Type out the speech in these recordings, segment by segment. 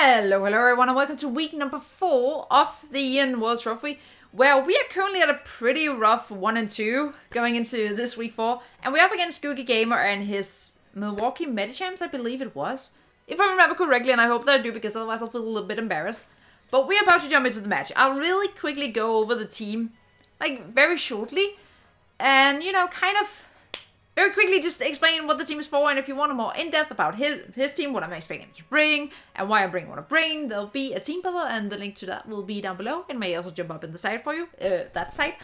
Hello everyone, and welcome to week number 4 of the Ian World Trophy, where we are currently at a pretty rough 1 and 2 going into this week 4, and we're up against Gokey Gamer and his Milwaukee Medichams, I believe it was. If I remember correctly, and I hope that I do, because otherwise I'll feel a little bit embarrassed. But we're about to jump into the match. I'll really quickly go over the team, like very shortly, and kind of very quickly just explain what the team is for, and if you want a more in-depth about his team, what I'm expecting him to bring, and why I'm bringing what I bring, there'll be a team builder, and the link to that will be down below. It may also jump up in the site for you, that site.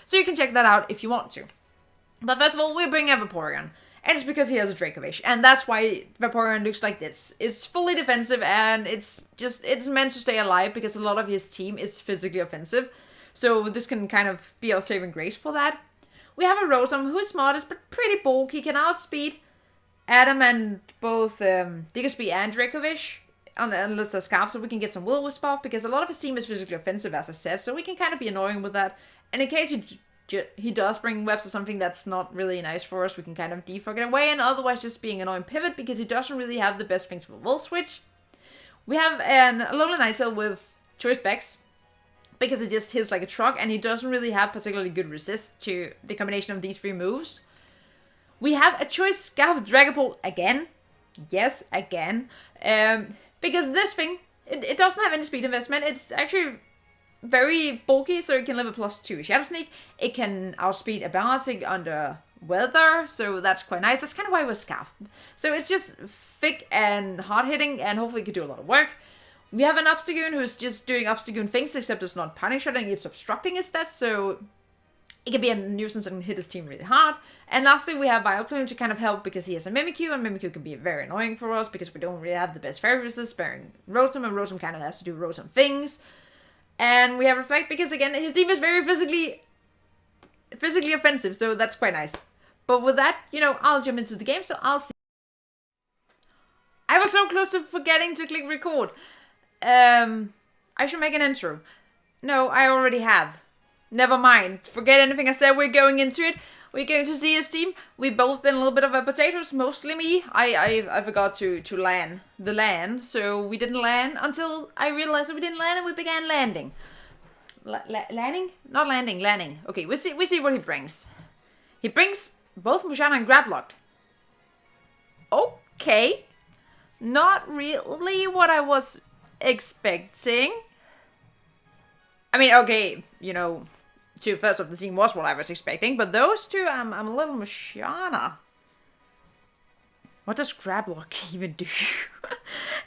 So you can check that out if you want to. But first of all, we're bringing a Vaporeon, and it's because he has a Dracovish, and that's why Vaporeon looks like this. It's fully defensive, and it's meant to stay alive, because a lot of his team is physically offensive, so this can kind of be our saving grace for that. We have a Rotom who is modest but pretty bulky, can outspeed Adam and both Diggersby and Dracovish, unless they're Scarf, so we can get some Will-Wisp off, because a lot of his team is physically offensive, as I said, so we can kind of be annoying with that. And in case he does bring webs or something that's not really nice for us, we can kind of defog it away, and otherwise just being annoying pivot, because he doesn't really have the best things for Will Switch. We have a Alolan Ninetale with Choice Specs, because it just hits like a truck, and he doesn't really have particularly good resist to the combination of these 3 moves. We have a Choice Scarf Dragapult again. Yes, again. Because this thing, it doesn't have any speed investment. It's actually very bulky, so it can live a +2 Shadow Sneak. It can outspeed a Balancing under weather, so that's quite nice. That's kind of why it was Scarf. So it's just thick and hard-hitting, and hopefully it can do a lot of work. We have an Obstagoon who's just doing Obstagoon things, except it's not punishing, it's obstructing his stats, so it can be a nuisance and hit his team really hard. And lastly, we have Vileplume to kind of help, because he has a Mimikyu, and Mimikyu can be very annoying for us, because we don't really have the best fairy resist, sparing Rotom, and Rotom kind of has to do Rotom things. And we have Reflect, because again, his team is very physically offensive, so that's quite nice. But with that, I'll jump into the game, so I'll see. I was so close to forgetting to click record. I should make an intro. No, I already have. Never mind. Forget anything I said. We're going into it. We're going to see his team. We've both been a little bit of a potatoes, mostly me. I forgot to land the LAN, so we didn't land until I realized that we didn't land, and we began landing. Landing? Not landing, landing. Okay, we see what he brings. He brings both Musharna and Grablocked. Okay. Not really what I was expecting. I mean, okay, 2/3 of the team was what I was expecting, but those two, I'm a little Musharna. What does Grablock even do?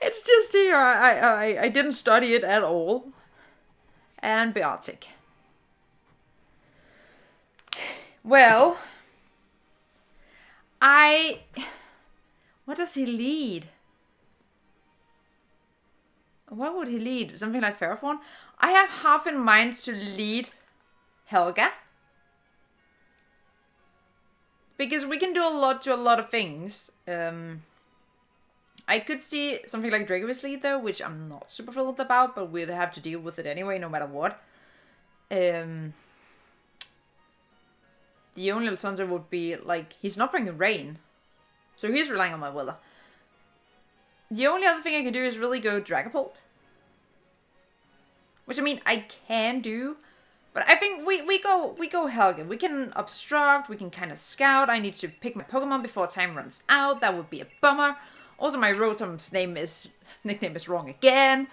It's just here. I didn't study it at all. And Biotic. Well, what does he lead? What would he lead? Something like Ferrothorn? I have half in mind to lead Helga. Because we can do a lot to a lot of things. I could see something like Dracovish lead though, which I'm not super thrilled about, but we'd have to deal with it anyway, no matter what. The only alternative would be, like, he's not bringing rain. So he's relying on my weather. The only other thing I can do is really go Dragapult. Which, I mean, I can do. But I think we go Helga. We can obstruct, we can kind of scout. I need to pick my Pokemon before time runs out. That would be a bummer. Also, my Rotom's nickname is wrong again.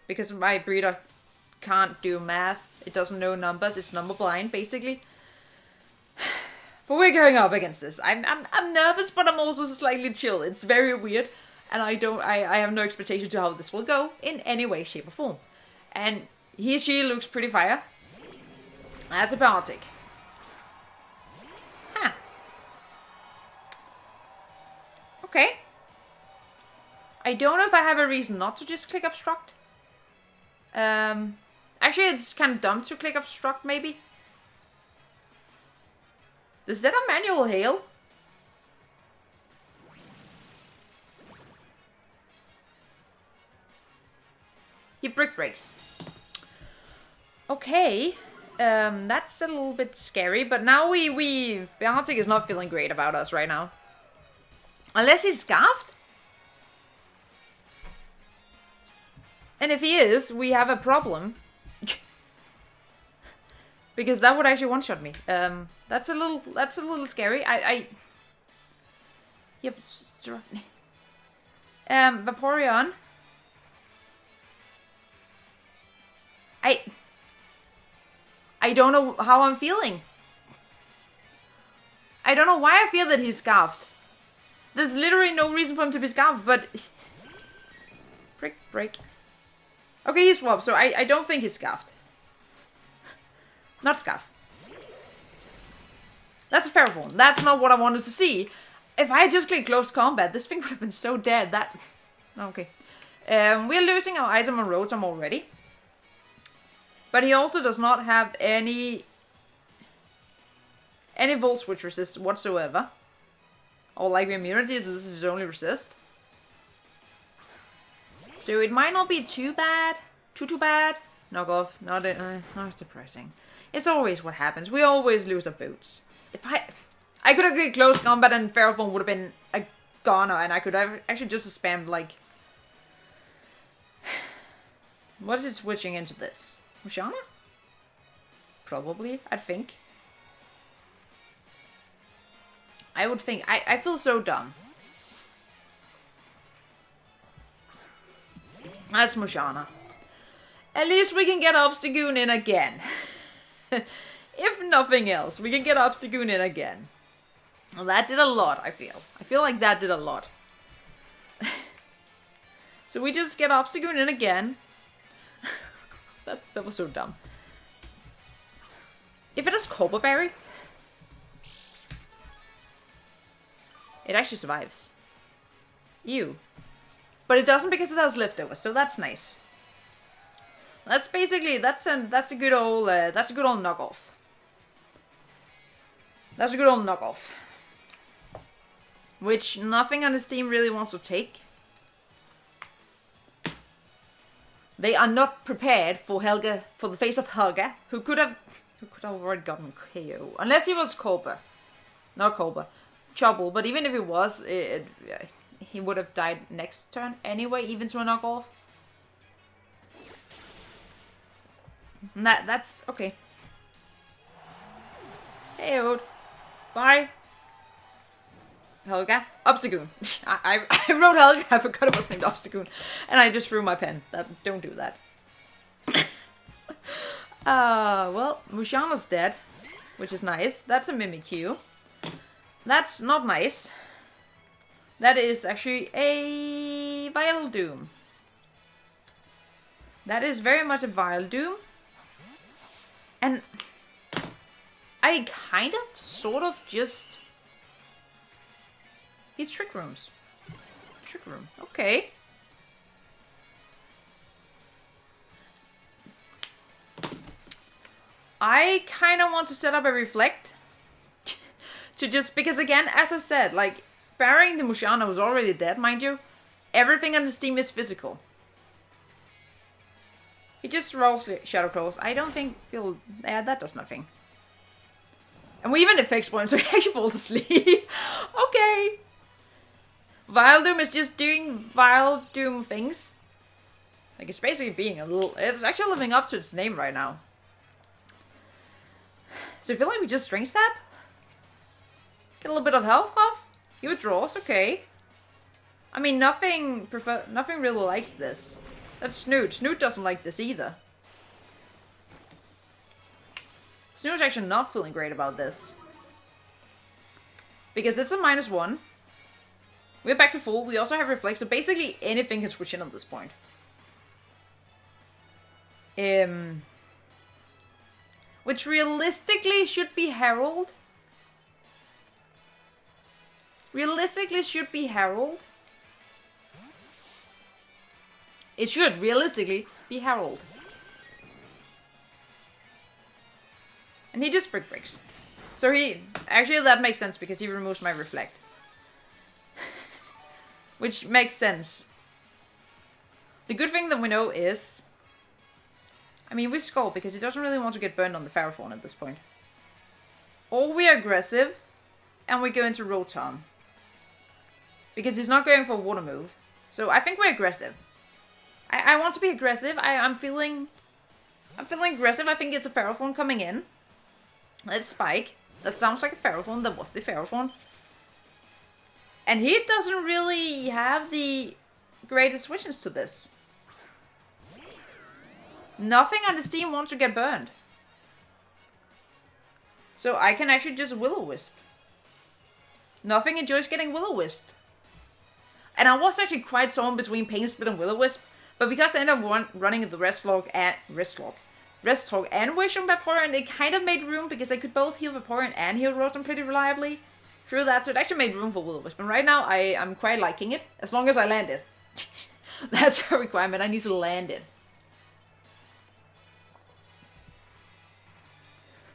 Because my breeder can't do math. It doesn't know numbers. It's number blind, basically. But we're going up against this. I'm nervous, but I'm also slightly chill. It's very weird, and I have no expectation to how this will go in any way, shape, or form. And she looks pretty fire. That's a Biotic. Huh. Okay. I don't know if I have a reason not to just click Obstruct. Actually, it's kind of dumb to click Obstruct, maybe. Is that a manual hail? He brick breaks. Okay. That's a little bit scary, but now Biotic is not feeling great about us right now. Unless he's scarfed? And if he is, we have a problem. Because that would actually one-shot me. That's a little scary. Yep. Vaporeon. I don't know how I'm feeling. I don't know why I feel that he's scarfed. There's literally no reason for him to be scarfed, but... Break. Okay, he's swapped, so I don't think he's scarfed. Not scarf. That's a fair one. That's not what I wanted to see. If I had just clicked close combat, this thing would have been so dead. That... Okay. We're losing our item on Rotom already. But he also does not have any Volt Switch resist whatsoever. Or like immunity, so this is his only resist. So it might not be too bad. Too bad. Knock off. Not depressing. It's always what happens. We always lose our boots. If I could have clicked close combat and Ferrothorn would have been a goner, and I could have actually just spammed like... What is it switching into this? Mushana? Probably, I think. I would think. I feel so dumb. That's Mushana. At least we can get Obstagoon in again. If nothing else, we can get Obstagoon in again. Well, that did a lot, I feel. I feel like that did a lot. So we just get Obstagoon in again. That was so dumb. If it has Cobra Berry, it actually survives. Ew. But it doesn't because it has leftovers, so that's nice. That's basically that's a good old knockoff. That's a good old knockoff. Which nothing on this team really wants to take. They are not prepared for Helga, for the face of Helga, who could have already gotten KO. Unless he was Cobra. Not Cobra. Chobble, but even if he was, he would have died next turn anyway, even to a knockoff. And that's okay. Hey, bye. Helga. Obstagoon. I wrote Helga, I forgot it was named Obstagoon. And I just threw my pen. Don't do that. Well, Mushana's dead. Which is nice. That's a Mimikyu. That's not nice. That is actually a Vileplume. That is very much a Vileplume. And I kind of, sort of just... He's Trick Rooms. Trick Room. Okay. I kind of want to set up a Reflect. To just... Because again, as I said, like... Barring the Mushana, who's already dead, mind you, everything on this team is physical. He just rolls Shadow Claws. I don't think... Yeah, that does nothing. And we even effects point, so he actually falls asleep. Okay. Vileplume is just doing Vileplume things. Like, it's basically being a little... It's actually living up to its name right now. So I feel like we just String Stab. Get a little bit of health off. He withdraws, okay. I mean, nothing really likes this. That's Snoot. Snoot doesn't like this either. Snoot's actually not feeling great about this. Because it's a -1. We're back to full. We also have Reflect, so basically anything can switch in at this point. Which realistically should be Herald. Realistically should be Herald. It should realistically be Herald. And he just breaks. So he... Actually, that makes sense because he removes my Reflect. Which makes sense. The good thing that we know is... I mean, we Skull because he doesn't really want to get burned on the Ferrothorn at this point. Or we are aggressive and we go into Rotom. Because he's not going for a water move. So I think we're aggressive. I want to be aggressive. I'm feeling aggressive. I think it's a Ferrothorn coming in. Let's spike. That sounds like a Ferrothorn. That was the Ferrothorn. And he doesn't really have the greatest wishes to this. Nothing on his team wants to get burned. So I can actually just Will-O-Wisp. Nothing enjoys getting Will-O-Wisped. And I was actually quite torn between Pain Spit and Will-O-Wisp. But because I ended up running the Rest Hog and Wish on Vaporeon, it kind of made room because I could both heal Vaporeon and heal Rotom pretty reliably through that. So it actually made room for Will-O-Wisp. And right now I'm quite liking it, as long as I land it. That's a requirement. I need to land it.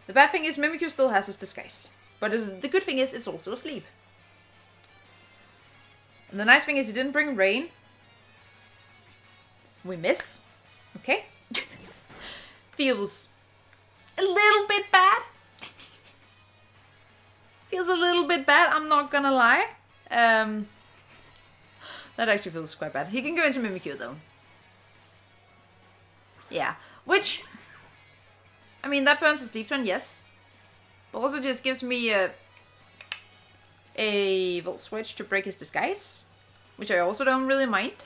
The bad thing is Mimikyu still has his disguise. But the good thing is it's also asleep. And the nice thing is he didn't bring rain. We miss. Okay. Feels a little bit bad. Feels a little bit bad, I'm not gonna lie. That actually feels quite bad. He can go into Mimikyu though. Yeah. Which, I mean, that burns a Sleep Turn, yes. But also just gives me a Volt Switch to break his disguise. Which I also don't really mind.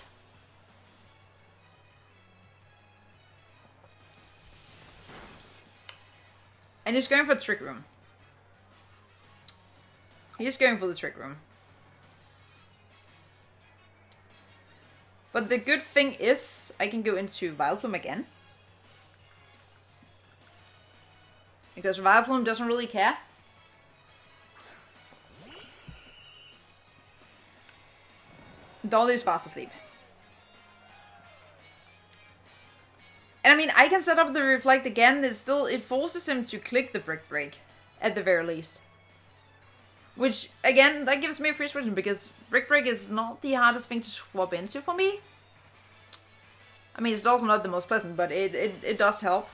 And he's going for the Trick Room. He's going for the Trick Room. But the good thing is, I can go into Vileplume again. Because Vileplume doesn't really care. Dolly is fast asleep. And I mean, I can set up the Reflect again. It forces him to click the Brick Break, at the very least. Which, again, that gives me a free switch because Brick Break is not the hardest thing to swap into for me. I mean, it's also not the most pleasant, but it does help.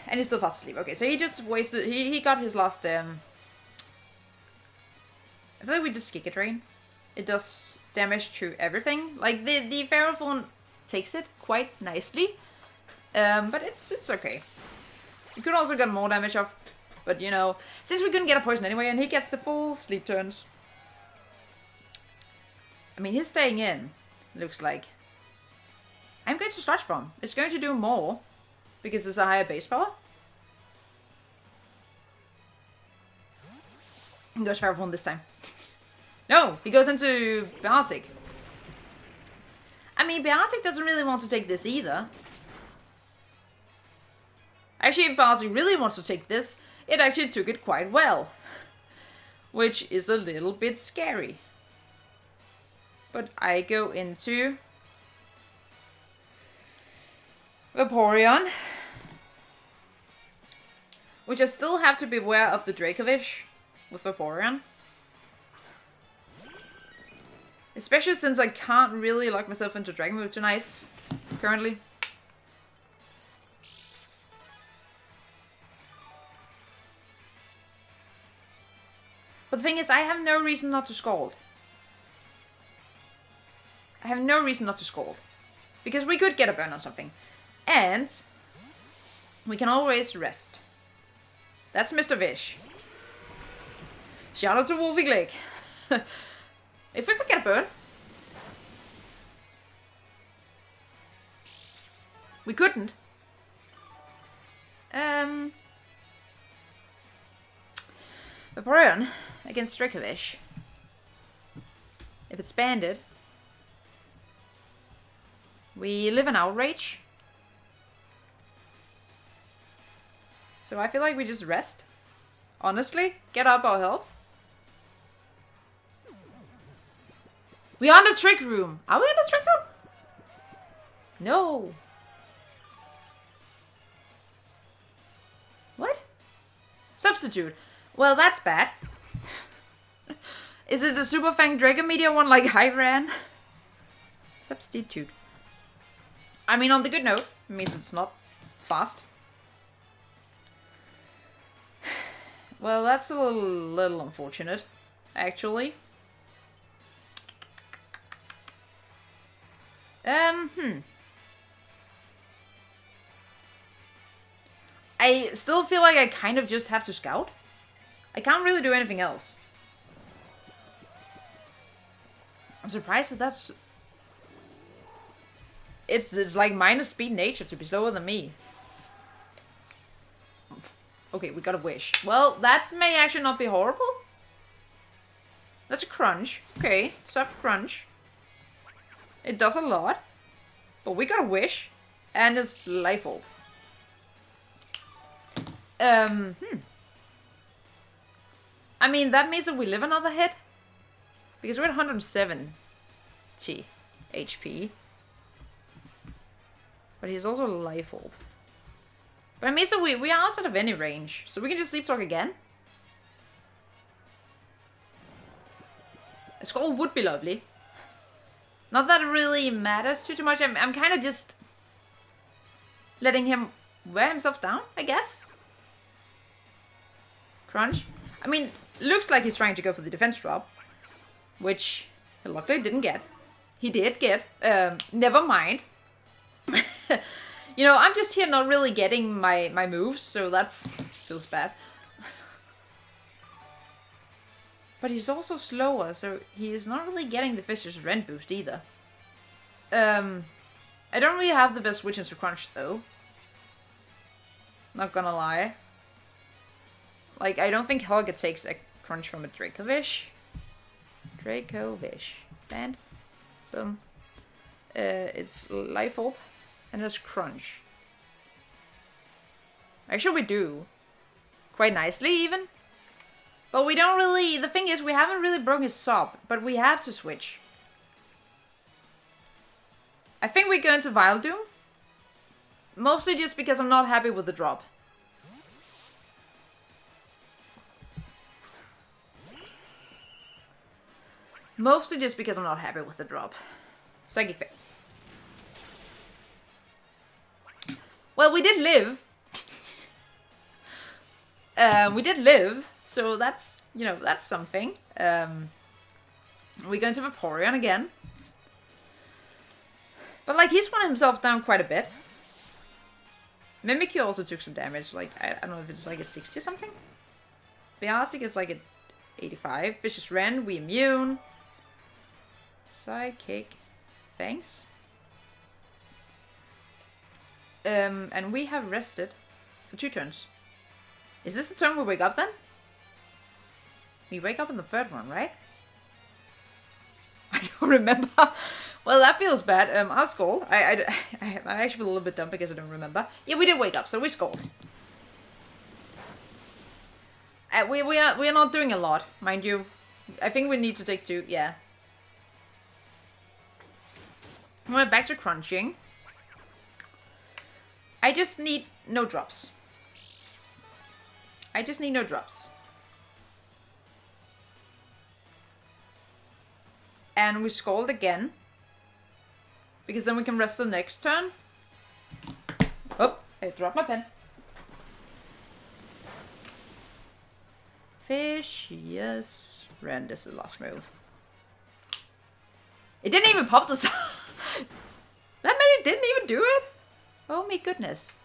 And he's still fast asleep. Okay, so he just wasted... He got his last... I feel like we just Giga Drain. It does damage to everything. Like, the Ferrothorn takes it quite nicely. But it's okay. You could also get more damage off. But, you know, since we couldn't get a poison anyway, and he gets the full sleep turns. I mean, he's staying in, looks like. I'm going to Sludge Bomb. It's going to do more, because there's a higher base power. He goes Ferrothorn this time. No, he goes into Beartic. I mean, Beartic doesn't really want to take this either. Actually, if Beartic really wants to take this, it actually took it quite well. Which is a little bit scary. But I go into Vaporeon. Which I still have to beware of the Dracovish with Vaporeon. Especially since I can't really lock myself into Dragon Move too nice currently. But the thing is, I have no reason not to Scald. I have no reason not to Scald. Because we could get a burn on something. And we can always rest. That's Mr. Vish. Shout out to Wolfie Glick. If we could get a burn. We couldn't. Vaporeon against Dracovish. If it's banded, we live in Outrage. So I feel like we just rest. Honestly, get up our health. We are in the Trick Room. Are we in the Trick Room? No. What? Substitute. Well, that's bad. Is it the Super Fang Dragon Meteor one like I ran? Substitute. I mean, on the good note, it means it's not fast. Well, that's a little unfortunate, actually. I still feel like I kind of just have to scout. I can't really do anything else. I'm surprised that that's... It's like minus speed nature to be slower than me. Okay, we got a wish. Well, that may actually not be horrible. That's a crunch. Okay, sub crunch. It does a lot. But we got a wish. And it's life orb. I mean, that means that we live another hit. Because we're at 170 HP. But he's also life orb. But it means that we are outside of any range. So we can just sleep talk again. A skull would be lovely. Not that it really matters too much. I'm kind of just letting him wear himself down, I guess. Crunch. I mean, looks like he's trying to go for the defense drop. Which he luckily didn't get. He did get. Never mind. You know, I'm just here not really getting my moves, so that's feels bad. But he's also slower, so he is not really getting the Fisher's Rend boost either. I don't really have the best switch into Crunch though. Not gonna lie. Like, I don't think Helga takes a Crunch from a Dracovish. Dracovish. Band. Boom. It's Life Orb. And there's Crunch. Actually, we do. Quite nicely, even. But we don't really... The thing is, we haven't really broken his sub. But we have to switch. I think we go into Vile Doom. Mostly just because I'm not happy with the drop. Mostly just because I'm not happy with the drop. Psychic Faith. Well, we did live. We did live, so that's, you know, that's something. We go into Vaporeon again. But, like, he's won himself down quite a bit. Mimikyu also took some damage, like, I don't know if it's like a 60 or something. Beartic is like a 85. Vicious Rend, we immune. Psychic. Thanks. And we have rested for 2 turns. Is this the turn we wake up then? We wake up in the 3rd one, right? I don't remember. Well, that feels bad. I'll scold. I actually feel a little bit dumb because I don't remember. Yeah, we did wake up, so we scold. We are not doing a lot, mind you. I think we need to take 2, yeah. We're back to crunching. I just need no drops. I just need no drops. And we scold again. Because then we can rest the next turn. Oh, I dropped my pen. Fish, yes. Rend is the last move. It didn't even pop the sub. That many didn't even do it? Oh my goodness.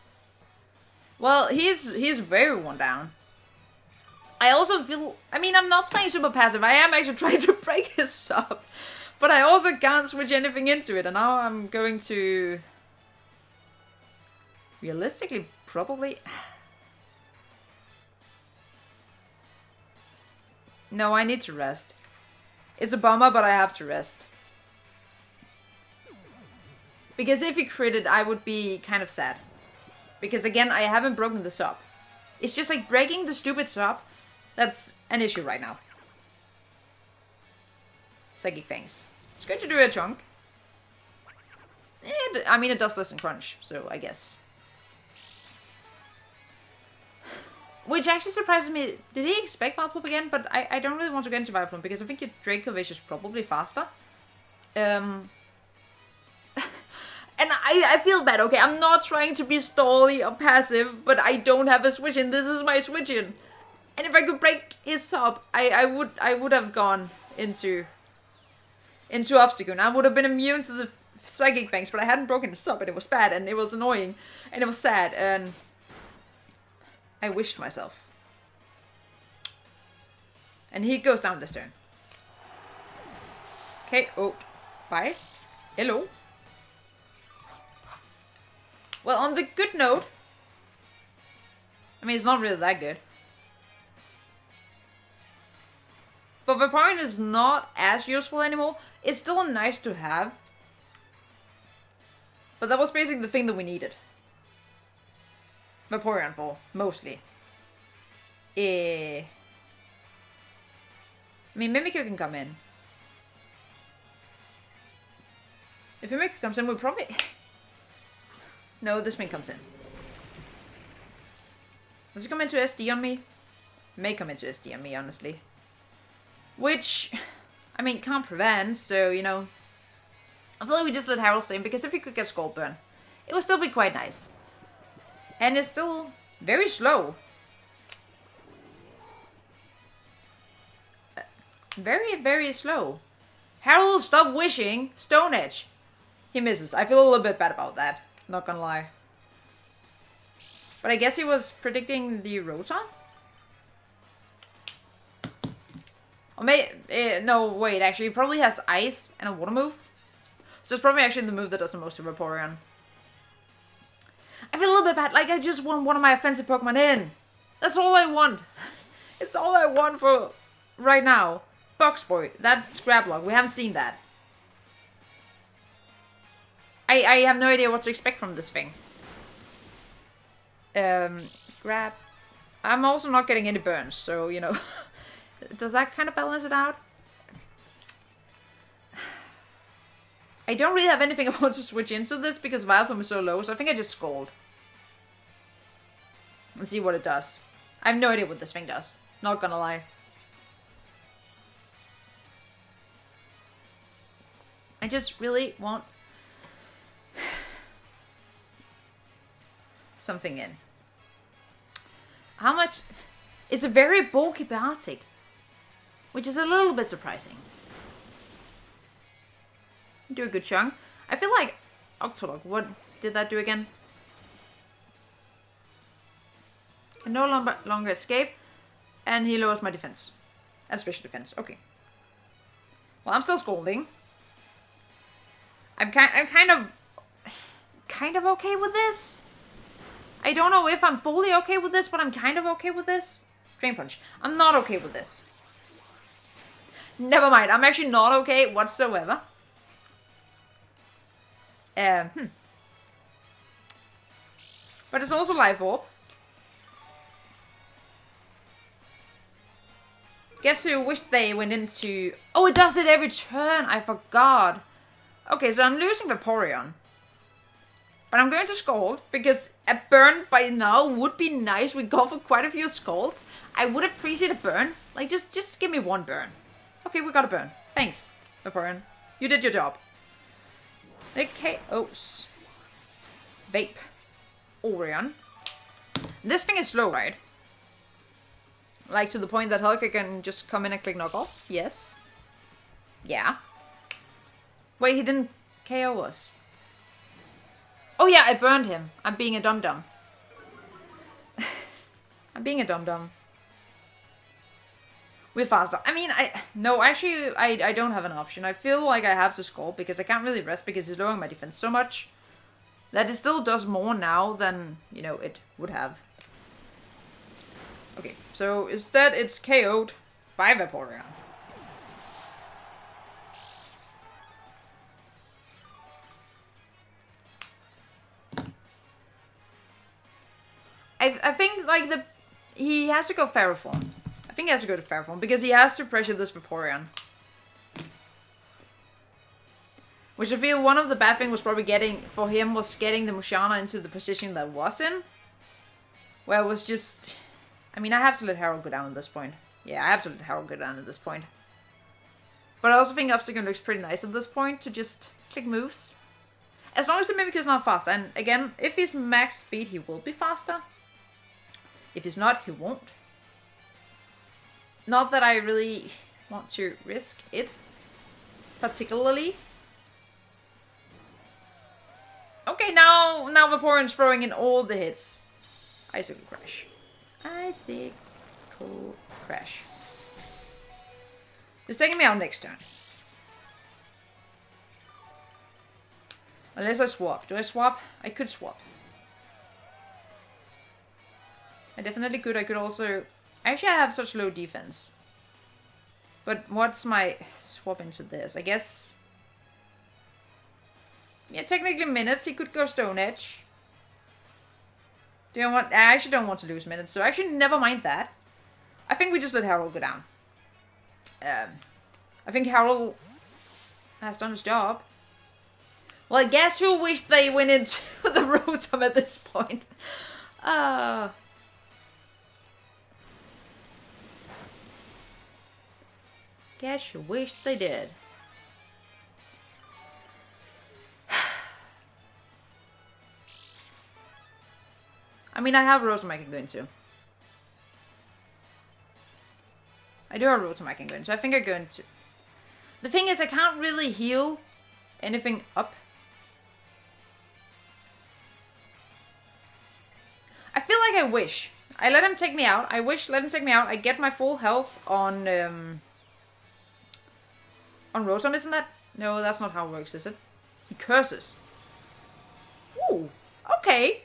Well, he's very one down. I also feel... I mean, I'm not playing super passive. I am actually trying to break his sub. But I also can't switch anything into it. And now I'm going to... Realistically, probably... No, I need to rest. It's a bummer, but I have to rest. Because if he critted, I would be kind of sad. Because again, I haven't broken the sub. It's just like breaking the stupid sub. That's an issue right now. Psychic Fangs. It's good to do a chunk. I mean, it does less than Crunch, so I guess. Which actually surprises me. Did he expect Vileplume again? But I don't really want to get into Vileplume because I think your Dracovish is probably faster. And I feel bad, okay? I'm not trying to be stally or passive, but I don't have a switch in. This is my switch in. And if I could break his sub, I would have gone into Obstacle. I would have been immune to the Psychic Fangs, but I hadn't broken this up, and it was bad, and it was annoying, and it was sad, and I wished myself. And he goes down this turn. Okay, oh, bye. Hello. Well, on the good note, I mean, it's not really that good. But Vaporeon is not as useful anymore. It's still nice to have. But that was basically the thing that we needed. Vaporeon for, mostly. I mean, Mimikyu can come in. If Mimikyu comes in, we'll probably... No, this thing comes in. Does it come into SD on me? It may come into SD on me, honestly. Which, I mean, can't prevent, so, you know. I thought we just let Harold stay in, because if we could get Scald Burn, it would still be quite nice. And it's still very slow. Very, very slow. Harold, stop wishing. Stone Edge. He misses. I feel a little bit bad about that. Not gonna lie. But I guess he was predicting the Rotom? Or no, wait, actually, he probably has Ice and a Water move. So it's probably actually the move that does the most to Vaporeon. I feel a little bit bad. Like, I just want one of my offensive Pokemon in. That's all I want. It's all I want for right now. Box Boy. That's Scraplock. We haven't seen that. I have no idea what to expect from this thing. Grab. I'm also not getting any burns, so, you know. Does that kind of balance it out? I don't really have anything I want to switch into this because Vileplume is so low, so I think I just Scald. And see what it does. I have no idea what this thing does. Not gonna lie. I just really want something in. How much? It's a very bulky Biotic, which is a little bit surprising. Do a good chunk. I feel like Octolog, what did that do again? I no longer escape, and he lowers my defense. And special defense, okay. Well, I'm still Scalding. I'm kind of okay with this. I don't know if I'm fully okay with this, but I'm kind of okay with this. Drain Punch. I'm not okay with this. Never mind, I'm actually not okay whatsoever. But it's also Life Orb. Guess who wished they went into... Oh, it does it every turn. I forgot. Okay, so I'm losing Vaporeon. But I'm going to Scald, because a burn by now would be nice. We go for quite a few Scalds. I would appreciate a burn. Like, just give me one burn. Okay, we got a burn. Thanks, Vaporeon. You did your job. Okay, KOs. Vape. Orion. This thing is slow, right? Like, to the point that Hulk can just come in and click knockoff? Yes. Yeah. Wait, he didn't KO us. Oh yeah, I burned him. I'm being a dum-dum. I'm being a dum-dum. We're faster. I mean, no, actually, I don't have an option. I feel like I have to Scald because I can't really rest because it's lowering my defense so much that it still does more now than, you know, it would have. Okay, so instead it's KO'd by Vaporeon. I think, like, he has to go Ferroform. I think he has to go to Ferroform because he has to pressure this Vaporeon. Which I feel one of the bad things was probably getting, for him, was getting the Musharna into the position that was in. Where it was just... I mean, I have to let Harold go down at this point. Yeah, I have to let Harold go down at this point. But I also think Obstacle looks pretty nice at this point to just click moves. As long as the Mimikyu is not faster. And again, if he's max speed, he will be faster. If he's not, he won't. Not that I really want to risk it. Particularly. now Vaporeon's throwing in all the hits. Icicle Crash. Icicle Crash. It's taking me out next turn. Unless I swap. Do I swap? I could swap. I definitely could. I could also... Actually, I have such low defense. But what's my... Swap into this? I guess... Yeah, technically minutes. He could go Stone Edge. Do you want... I actually don't want to lose minutes, so actually never mind that. I think we just let Harold go down. I think Harold has done his job. Well, I guess who wished they went into the Rotom at this point? Guess you wish they did. I mean, I have Rotom I can go into. I do have Rotom I can go into. I think I go into... The thing is, I can't really heal anything up. I feel like I wish. I let him take me out. I wish, let him take me out. I get my full health on Rotom, isn't that? No, that's not how it works, is it? He curses. Ooh, okay.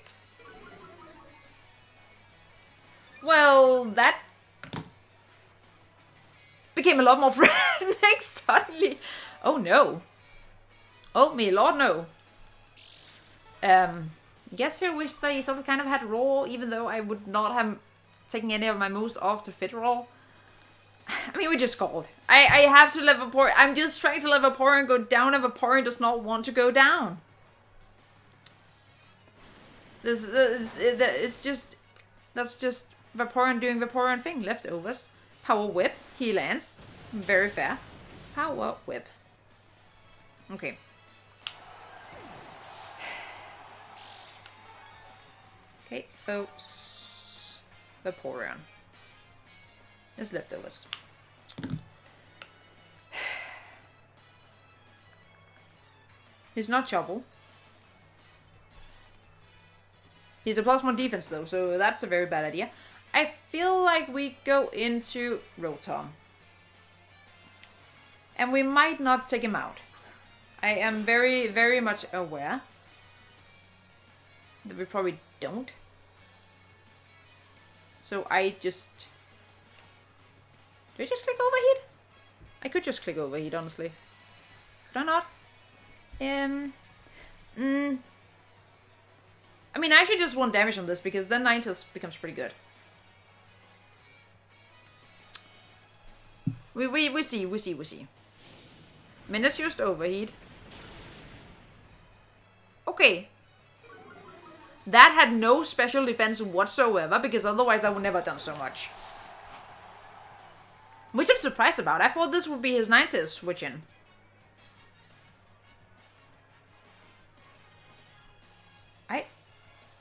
Well, that became a lot more frantic suddenly. Oh no. Oh me lord, no. Guess I wish they sort of kind of had Raw, even though I would not have taken any of my moves off to fit Raw. I mean, we just called. I have to let Vaporeon. I'm just trying to let Vaporeon go down, and Vaporeon does not want to go down. It's just... That's just Vaporeon doing Vaporeon thing. Leftovers. Power Whip. He lands. Very fair. Power Whip. Okay. Okay, oops. Vaporeon. It's leftovers. He's not Chubble. He's a +1 defense though, so that's a very bad idea. I feel like we go into Rotom. And we might not take him out. I am very, very much aware that we probably don't. So I just... Do I just click overheat? I could just click overheat, honestly. Could I not? I mean, I actually just want damage on this because then Ninetales becomes pretty good. We see. Minutes used overheat. Okay. That had no special defense whatsoever, because otherwise I would never have done so much. Which I'm surprised about. I thought this would be his Ninetales switch in.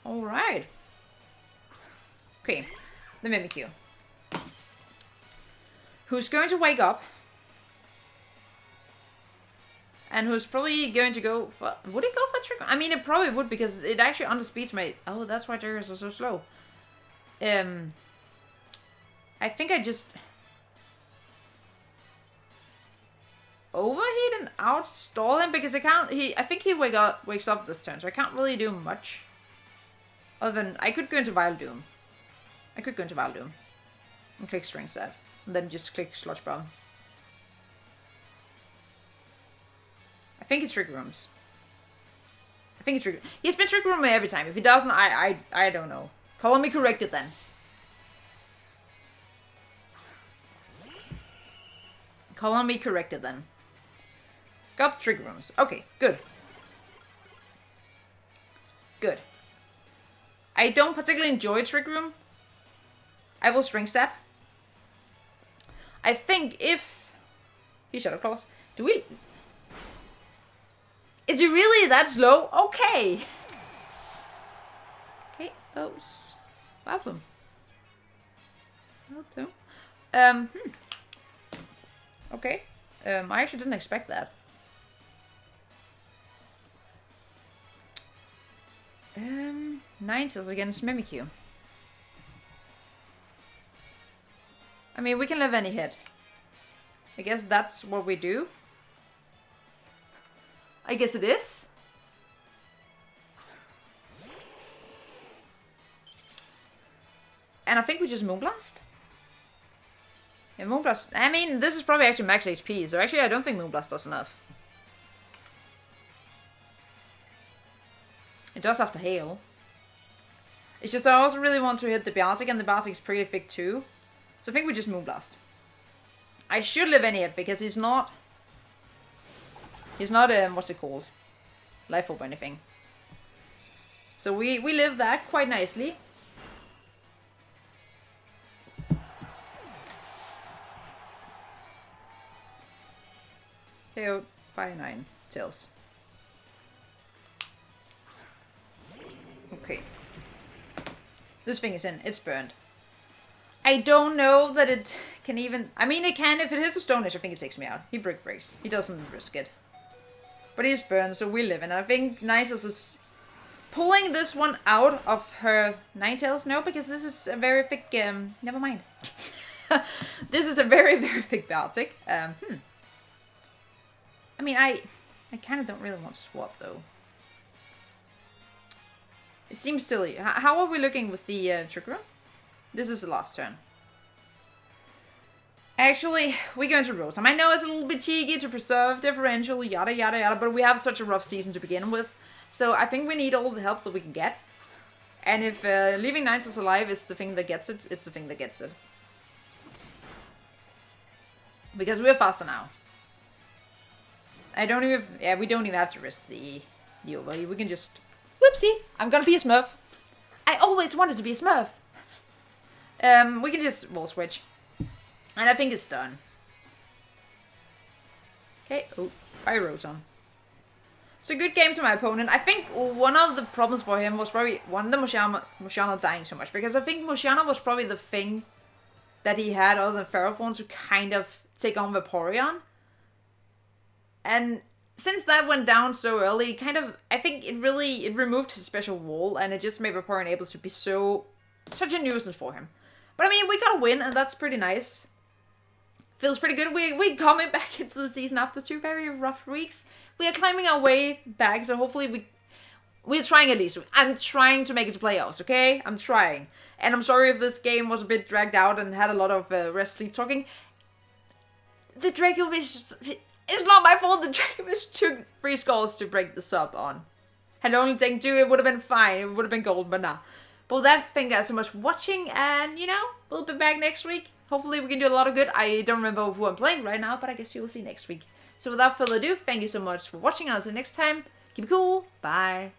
Alright. Okay. The Mimikyu. Who's going to wake up. And who's probably going to go for... Would it go for Trick? I mean, it probably would, because it actually underspeeds my... Oh, that's why triggers are so slow. I think I just... overheat and outstall him, because I can't... I think he wakes up this turn, so I can't really do much. Other than... I could go into Vileplume. And click String Set. And then just click Sludge Bomb. I think it's Trick Rooms. He's been Trick Room every time. If he doesn't, I don't know. Call me corrected then. Got Trick Rooms. Okay, good. I don't particularly enjoy Trick Room. I will String Step. I think if... He Shadow Claws. Do we... Is he really that slow? Okay. Okay, those. Welcome. Okay. I actually didn't expect that. Ninetales against Mimikyu. I mean, we can live any hit. I guess that's what we do. I guess it is. And I think we just Moonblast. Yeah, Moonblast. I mean, this is probably actually max HP, so actually I don't think Moonblast does enough. It does have to hail. It's just I also really want to hit the Beartic, and the Beartic is pretty thick too. So I think we just Moonblast. I should live any hit because he's not, what's it called? Life Orb or anything. So we live that quite nicely. KO'd by Ninetales. Okay. This thing is in. It's burned. I don't know that it can even... I mean, it can. If it hits a Stone Edge, I think it takes me out. He Brick Breaks. He doesn't risk it. But he's burned, so we live. And I think Ninetales is pulling this one out of her Ninetales. No, because this is a very thick... never mind. This is a very, very thick Beartic. I mean, I kind of don't really want to swap, though. It seems silly. How are we looking with the Trick Room? This is the last turn. Actually, we go into Rotom. I know it's a little bit cheeky to preserve differential, yada yada yada, but we have such a rough season to begin with. So I think we need all the help that we can get. And if leaving Ninetales alive is the thing that gets it, it's the thing that gets it. Because we're faster now. I don't even... Yeah, we don't even have to risk the overview. We can just... Whoopsie! I'm gonna be a Smurf. I always wanted to be a Smurf. We can just wall switch. And I think it's done. Okay. Oh, I Rotom. So good game to my opponent. I think one of the problems for him was probably one of the Musharna dying so much. Because I think Musharna was probably the thing that he had other than Ferrothorn to kind of take on Vaporeon. And since that went down so early, kind of, I think it removed his special wall. And it just made Vaporeon able to be such a nuisance for him. But I mean, we got a win, and that's pretty nice. Feels pretty good. We coming back into the season after 2 very rough weeks. We are climbing our way back, so hopefully we're trying at least. I'm trying to make it to playoffs, okay? I'm trying. And I'm sorry if this game was a bit dragged out and had a lot of rest sleep talking. The Dracovish... It's not my fault. The Dracovish took 3 skulls to break the sub on. Had it only taken 2, it would have been fine. It would have been gold, but nah. But with that, thank you guys so much for watching, and, you know, we'll be back next week. Hopefully we can do a lot of good. I don't remember who I'm playing right now, but I guess you will see next week. So without further ado, thank you so much for watching. Until next time, keep it cool. Bye.